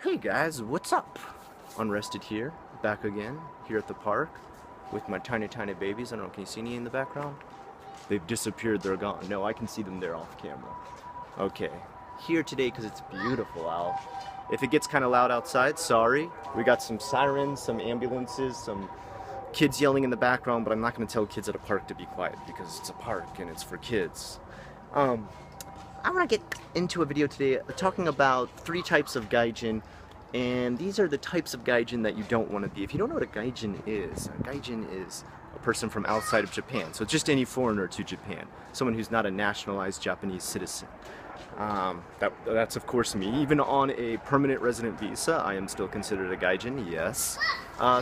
Hey guys, what's up? Unrested here, back again, here at the park with my tiny babies. I don't know, can you see any in the background? They've disappeared, they're gone. No, I can see them there off camera. Okay, here today because it's beautiful out. If it gets kind of loud outside, sorry. We got some sirens, some ambulances, some kids yelling in the background, but I'm not going to tell kids at a park to be quiet because it's a park and it's for kids. I want to get into a video today talking about 3 types of gaijin, and these are the types of gaijin that you don't want to be. If you don't know what a gaijin is a person from outside of Japan, so just any foreigner to Japan, someone who's not a nationalized Japanese citizen. That's of course me. Even on a permanent resident visa, I am still considered a gaijin, yes.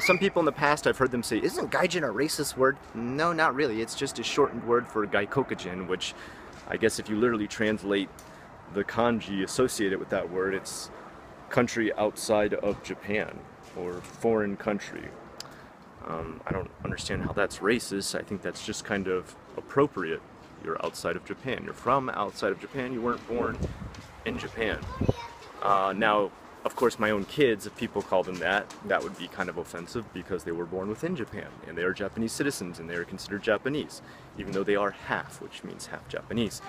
Some people in the past, I've heard them say, isn't gaijin a racist word? No, not really. It's just a shortened word for gaikokujin, which I guess if you literally translate the kanji associated with that word, it's country outside of Japan, or foreign country. I don't understand how that's racist. I think that's just kind of appropriate. You're outside of Japan. You're from outside of Japan. You weren't born in Japan. Now, of course, my own kids, if people call them that, that would be kind of offensive because they were born within Japan and they are Japanese citizens and they are considered Japanese, even though they are half, which means half Japanese.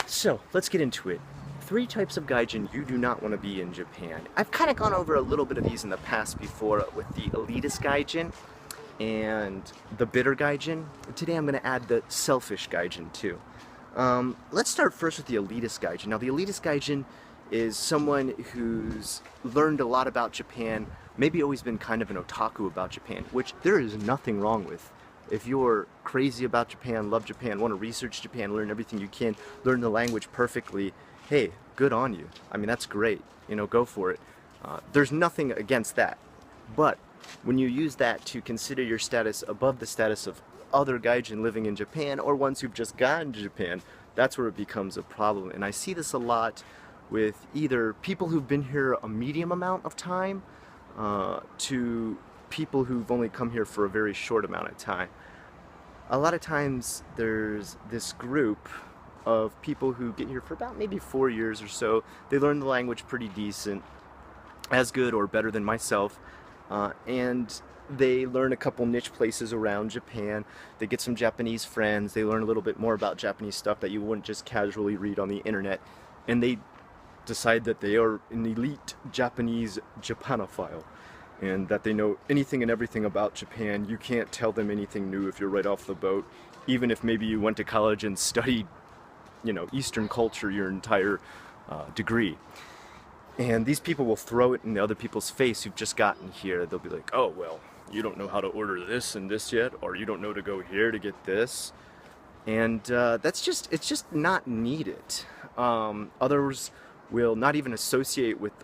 So, let's get into it. 3 types of gaijin you do not want to be in Japan. I've kind of gone over a little bit of these in the past before with the elitist gaijin and the bitter gaijin. Today I'm going to add the selfish gaijin too. Let's start first with the elitist gaijin. Now the elitist gaijin is someone who's learned a lot about Japan, maybe always been kind of an otaku about Japan, which there is nothing wrong with. If you're crazy about Japan, love Japan, want to research Japan, learn everything you can, learn the language perfectly, hey, good on you. I mean, that's great. You know, go for it. There's nothing against that. But when you use that to consider your status above the status of other gaijin living in Japan or ones who've just gotten to Japan, that's where it becomes a problem. And I see this a lot with either people who've been here a medium amount of time to people who've only come here for a very short amount of time. A lot of times there's this group of people who get here for about maybe 4 years or so. They learn the language pretty decent, as good or better than myself, and they learn a couple niche places around Japan. They get some Japanese friends. They learn a little bit more about Japanese stuff that you wouldn't just casually read on the internet, and they decide that they are an elite Japanese Japanophile and that they know anything and everything about Japan. You can't tell them anything new if you're right off the boat, even if maybe you went to college and studied, you know, Eastern culture your entire degree. And these people will throw it in the other people's face who've just gotten here. They'll be like, oh, well, you don't know how to order this and this yet, or you don't know to go here to get this. And it's just not needed. Others will not even associate with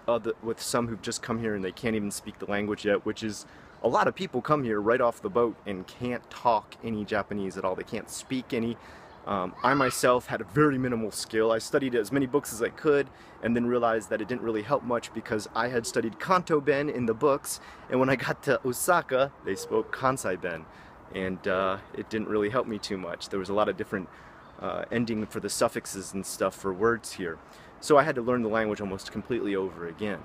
some who've just come here and they can't even speak the language yet, which is a lot of people come here right off the boat and can't talk any Japanese at all. They can't speak any. I myself had a very minimal skill. I studied as many books as I could and then realized that it didn't really help much because I had studied Kanto-ben in the books, and when I got to Osaka, they spoke Kansai-ben, and it didn't really help me too much. There was a lot of different ending for the suffixes and stuff for words here. So I had to learn the language almost completely over again.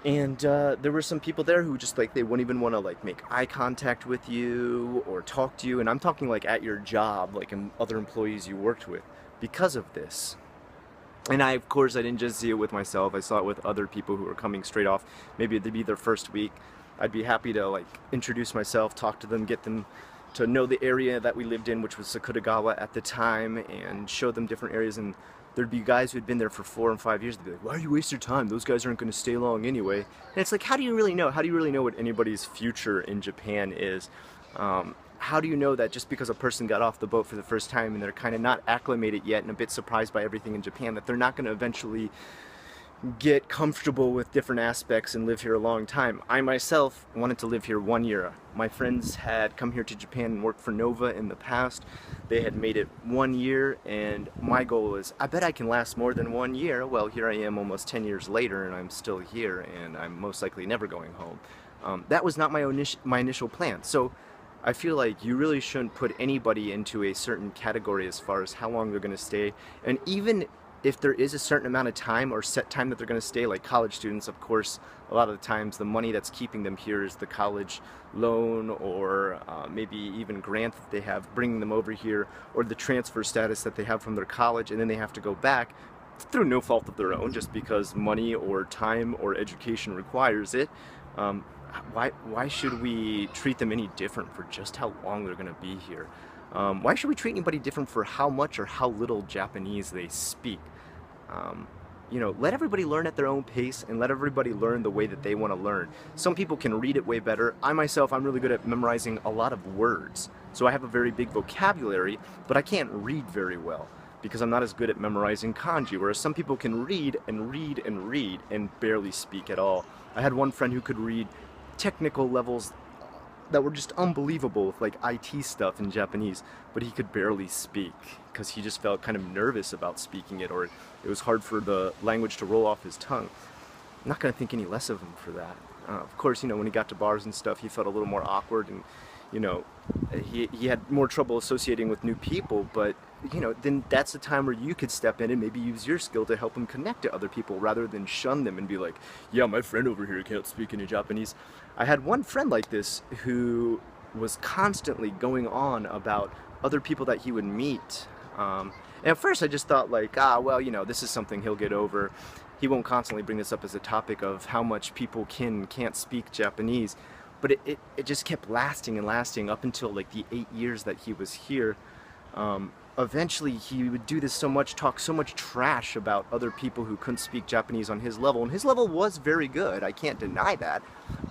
And there were some people there who just like, they wouldn't even want to like make eye contact with you or talk to you. And I'm talking like at your job, like other employees you worked with, because of this. And of course, I didn't just see it with myself. I saw it with other people who were coming straight off. Maybe it'd be their first week. I'd be happy to like introduce myself, talk to them, get them to know the area that we lived in, which was Sakutagawa at the time, and show them different areas. And there'd be guys who'd been there for 4 and 5 years. They'd be like, why do you waste your time? Those guys aren't going to stay long anyway. And it's like, how do you really know? How do you really know what anybody's future in Japan is? How do you know that just because a person got off the boat for the first time and they're kind of not acclimated yet and a bit surprised by everything in Japan, that they're not going to eventually get comfortable with different aspects and live here a long time? I myself wanted to live here 1 year. My friends had come here to Japan and worked for Nova in the past. They had made it 1 year, and my goal was, I bet I can last more than 1 year. Well, here I am almost 10 years later, and I'm still here, and I'm most likely never going home. That was not my initial plan. So I feel like you really shouldn't put anybody into a certain category as far as how long they're going to stay. And even if there is a certain amount of time or set time that they're going to stay, like college students, of course, a lot of the times the money that's keeping them here is the college loan or maybe even grant that they have bringing them over here, or the transfer status that they have from their college, and then they have to go back through no fault of their own, just because money or time or education requires it. Why should we treat them any different for just how long they're going to be here? Why should we treat anybody different for how much or how little Japanese they speak? You know, let everybody learn at their own pace and let everybody learn the way that they want to learn. Some people can read it way better. I myself, I'm really good at memorizing a lot of words. So I have a very big vocabulary, but I can't read very well because I'm not as good at memorizing kanji, whereas some people can read and read and read and barely speak at all. I had one friend who could read technical levels that were just unbelievable with like IT stuff in Japanese, but he could barely speak because he just felt kind of nervous about speaking it, or it was hard for the language to roll off his tongue. I'm not going to think any less of him for that. Of course, you know, when he got to bars and stuff, he felt a little more awkward, and you know, he had more trouble associating with new people, but you know, then that's the time where you could step in and maybe use your skill to help him connect to other people rather than shun them and be like, yeah, my friend over here can't speak any Japanese. I had one friend like this who was constantly going on about other people that he would meet. And at first I just thought like, well, you know, this is something he'll get over. He won't constantly bring this up as a topic of how much people can't speak Japanese. But it just kept lasting and lasting up until like the 8 years that he was here. Eventually he would do this so much, talk so much trash about other people who couldn't speak Japanese on his level, and his level was very good, I can't deny that,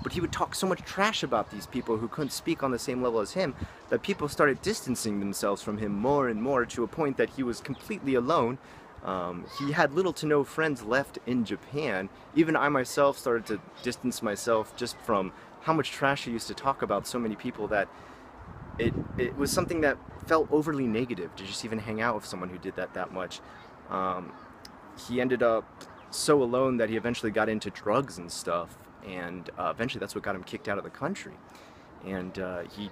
but he would talk so much trash about these people who couldn't speak on the same level as him that people started distancing themselves from him more and more, to a point that he was completely alone. He had little to no friends left in Japan. Even I myself started to distance myself just from how much trash he used to talk about so many people, that it was something that felt overly negative to just even hang out with someone who did that much. He ended up so alone that he eventually got into drugs and stuff, and eventually that's what got him kicked out of the country. And he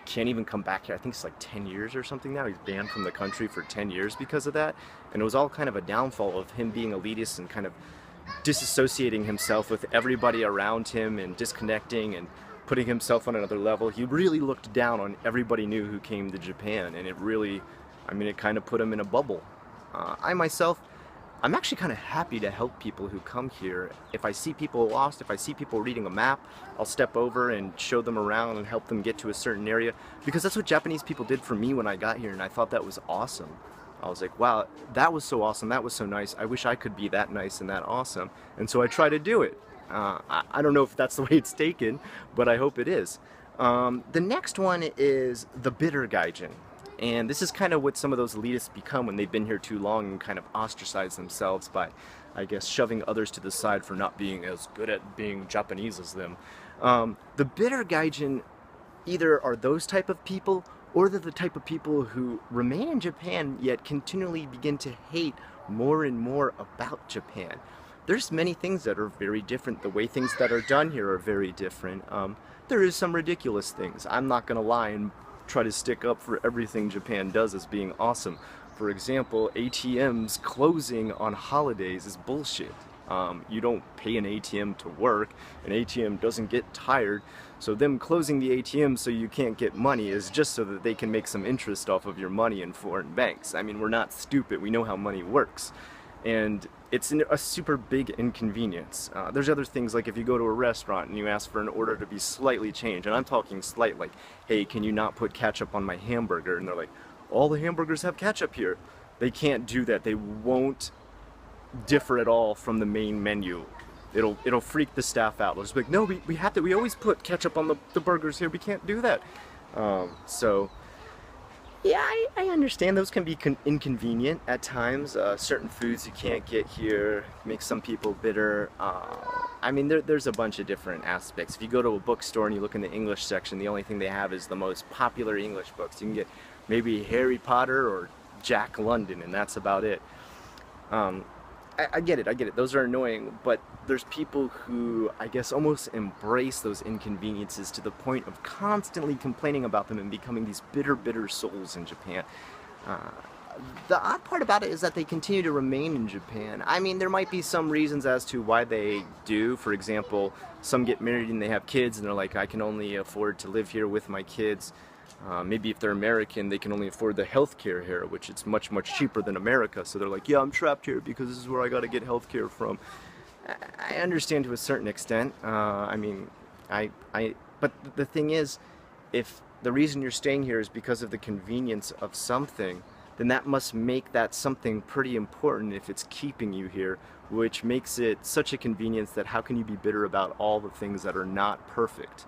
can't even come back here. I think it's like 10 years or something now. He's banned from the country for 10 years because of that. And it was all kind of a downfall of him being elitist and kind of disassociating himself with everybody around him and disconnecting and putting himself on another level. He really looked down on everybody new who came to Japan, and it really, I mean, it kind of put him in a bubble. I myself, I'm actually kind of happy to help people who come here. If I see people lost, if I see people reading a map, I'll step over and show them around and help them get to a certain area, because that's what Japanese people did for me when I got here, and I thought that was awesome. I was like, wow, that was so awesome, that was so nice, I wish I could be that nice and that awesome, and so I try to do it. I don't know if that's the way it's taken, but I hope it is. The next one is the bitter gaijin. And this is kind of what some of those elitists become when they've been here too long and kind of ostracize themselves by, I guess, shoving others to the side for not being as good at being Japanese as them. The bitter gaijin either are those type of people, or they're the type of people who remain in Japan yet continually begin to hate more and more about Japan. There's many things that are very different. The way things that are done here are very different. There is some ridiculous things. I'm not gonna lie and try to stick up for everything Japan does as being awesome. For example, ATMs closing on holidays is bullshit. You don't pay an ATM to work. An ATM doesn't get tired. So them closing the ATM so you can't get money is just so that they can make some interest off of your money in foreign banks. I mean, we're not stupid. We know how money works. And it's a super big inconvenience. There's other things, like if you go to a restaurant and you ask for an order to be slightly changed, and I'm talking slight, like, hey, can you not put ketchup on my hamburger? And they're like, all the hamburgers have ketchup here. They can't do that. They won't differ at all from the main menu. It'll freak the staff out. They'll just be like, no, we have to, we always put ketchup on the burgers here. We can't do that. So yeah, I understand those can be inconvenient at times. Certain foods you can't get here make some people bitter. I mean, there's a bunch of different aspects. If you go to a bookstore and you look in the English section, the only thing they have is the most popular English books. You can get maybe Harry Potter or Jack London, and that's about it. I get it, those are annoying, but there's people who, I guess, almost embrace those inconveniences to the point of constantly complaining about them and becoming these bitter souls in Japan. The odd part about it is that they continue to remain in Japan. I mean, there might be some reasons as to why they do. For example, some get married and they have kids and they're like, I can only afford to live here with my kids. Maybe if they're American, they can only afford the health care here, which it's much, much cheaper than America. So they're like, yeah, I'm trapped here because this is where I got to get health care from. I understand to a certain extent. I mean, but the thing is, if the reason you're staying here is because of the convenience of something, then that must make that something pretty important if it's keeping you here, which makes it such a convenience that how can you be bitter about all the things that are not perfect?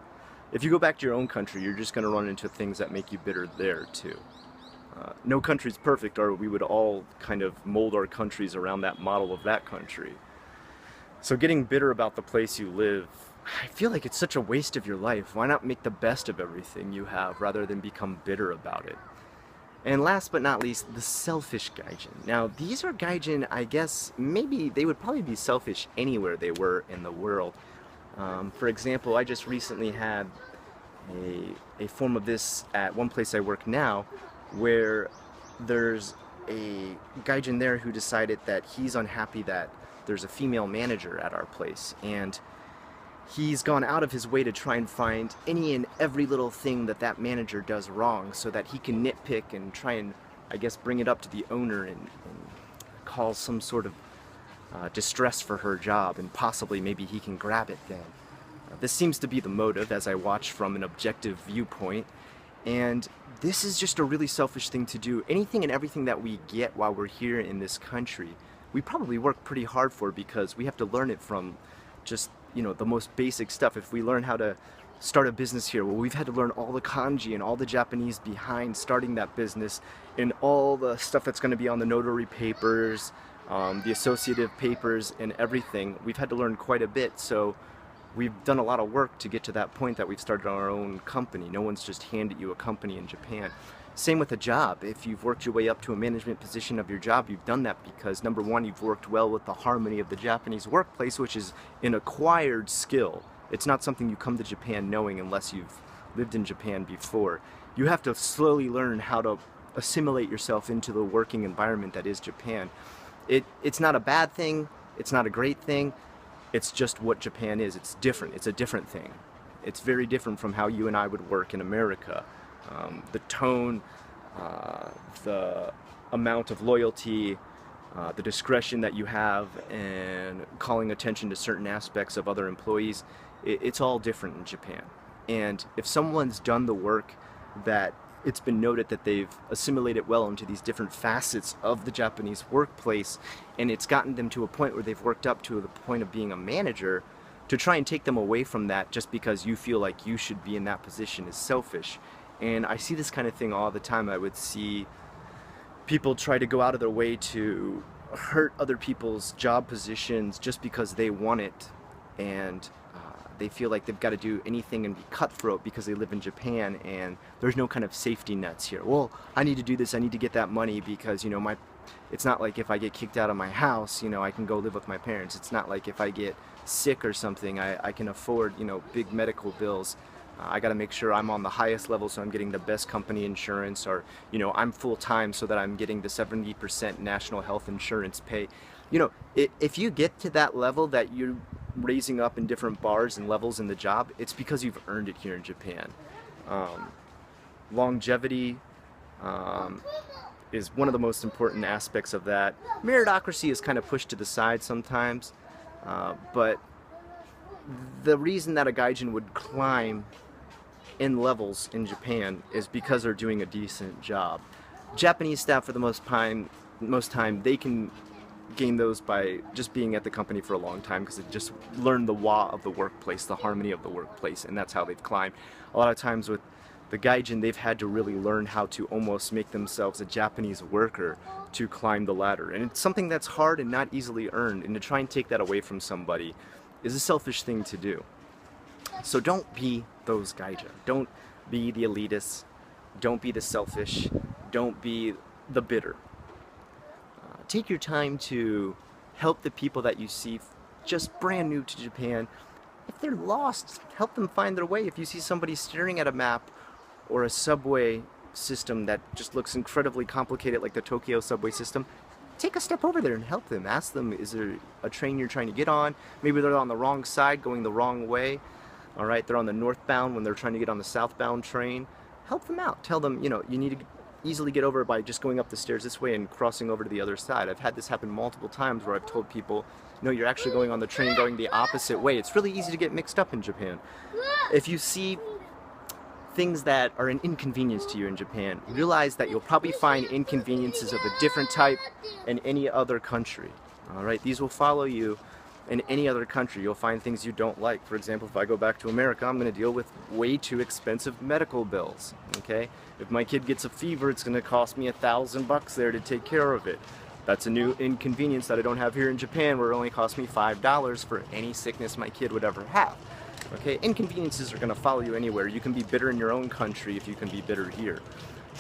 If you go back to your own country, you're just going to run into things that make you bitter there too. No country's perfect, or we would all kind of mold our countries around that model of that country. So getting bitter about the place you live, I feel like it's such a waste of your life. Why not make the best of everything you have rather than become bitter about it? And last but not least, the selfish gaijin. Now, these are gaijin, I guess, maybe they would probably be selfish anywhere they were in the world. For example, I just recently had a form of this at one place I work now, where there's a gaijin there who decided that he's unhappy that there's a female manager at our place, and he's gone out of his way to try and find any and every little thing that that manager does wrong so that he can nitpick and try and, I guess, bring it up to the owner and cause some sort of distress for her job, and possibly maybe he can grab it then. This seems to be the motive as I watch from an objective viewpoint, and this is just a really selfish thing to do. Anything and everything that we get while we're here in this country, we probably work pretty hard for because we have to learn it from just, you know, the most basic stuff. If we learn how to start a business here, well, we've had to learn all the kanji and all the Japanese behind starting that business, and all the stuff that's going to be on the notary papers, the associative papers and everything. We've had to learn quite a bit, so we've done a lot of work to get to that point that we've started our own company. No one's just handed you a company in Japan. Same with a job. If you've worked your way up to a management position of your job, you've done that because, number one, you've worked well with the harmony of the Japanese workplace, which is an acquired skill. It's not something you come to Japan knowing unless you've lived in Japan before. You have to slowly learn how to assimilate yourself into the working environment that is Japan. It's not a bad thing, it's not a great thing, it's just what Japan is. It's different, it's a different thing. It's very different from how you and I would work in America. The tone, the amount of loyalty, the discretion that you have, and calling attention to certain aspects of other employees, it's all different in Japan. And if someone's done the work that it's been noted that they've assimilated well into these different facets of the Japanese workplace, and it's gotten them to a point where they've worked up to the point of being a manager, to try and take them away from that just because you feel like you should be in that position is selfish. And I see this kind of thing all the time. I would see people try to go out of their way to hurt other people's job positions just because they want it, and they feel like they've got to do anything and be cutthroat because they live in Japan and there's no kind of safety nets here. Well, I need to do this, I need to get that money because, you know, it's not like if I get kicked out of my house, you know, I can go live with my parents. It's not like if I get sick or something, I can afford, you know, big medical bills. I got to make sure I'm on the highest level so I'm getting the best company insurance, or, you know, I'm full-time so that I'm getting the 70% national health insurance pay. You know, if you get to that level that you're raising up in different bars and levels in the job, it's because you've earned it here in Japan. Longevity is one of the most important aspects of that. Meritocracy is kind of pushed to the side sometimes, but the reason that a gaijin would climb in levels in Japan is because they're doing a decent job. Japanese staff, for the most time, they can gain those by just being at the company for a long time because they just learned the wa of the workplace, the harmony of the workplace, and that's how they've climbed. A lot of times with the gaijin, they've had to really learn how to almost make themselves a Japanese worker to climb the ladder, and it's something that's hard and not easily earned, and to try and take that away from somebody is a selfish thing to do. So don't be those gaijin. Don't be the elitists. Don't be the selfish. Don't be the bitter. Take your time to help the people that you see just brand new to Japan. If they're lost, help them find their way. If you see somebody staring at a map or a subway system that just looks incredibly complicated, like the Tokyo subway system, take a step over there and help them. Ask them, is there a train you're trying to get on? Maybe they're on the wrong side, going the wrong way. All right, they're on the northbound when they're trying to get on the southbound train. Help them out. Tell them, you know, you need to easily get over by just going up the stairs this way and crossing over to the other side. I've had this happen multiple times where I've told people, no, you're actually going on the train going the opposite way. It's really easy to get mixed up in Japan. If you see things that are an inconvenience to you in Japan, realize that you'll probably find inconveniences of a different type in any other country. All right, these will follow you in any other country. You'll find things you don't like. For example, if I go back to America, I'm going to deal with way too expensive medical bills. Okay, if my kid gets a fever, it's going to cost me $1,000 there to take care of it. That's a new inconvenience that I don't have here in Japan, where it only costs me $5 for any sickness my kid would ever have. Okay, inconveniences are going to follow you anywhere. You can be bitter in your own country if you can be bitter here.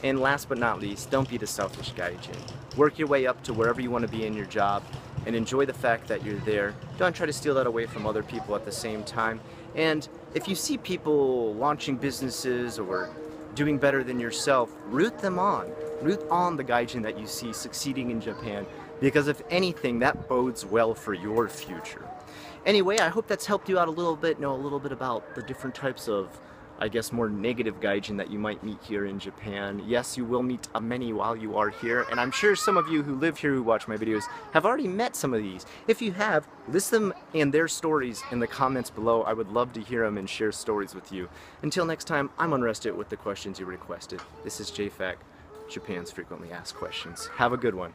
And last but not least, don't be the selfish gaijin. Work your way up to wherever you want to be in your job and enjoy the fact that you're there. Don't try to steal that away from other people at the same time. And if you see people launching businesses or doing better than yourself, root them on. Root on the gaijin that you see succeeding in Japan, because if anything, that bodes well for your future. Anyway, I hope that's helped you out a little bit, know a little bit about the different types of, I guess, more negative gaijin that you might meet here in Japan. Yes, you will meet many while you are here, and I'm sure some of you who live here who watch my videos have already met some of these. If you have, list them and their stories in the comments below. I would love to hear them and share stories with you. Until next time, I'm Unrested with the questions you requested. This is JFAQ, Japan's frequently asked questions. Have a good one.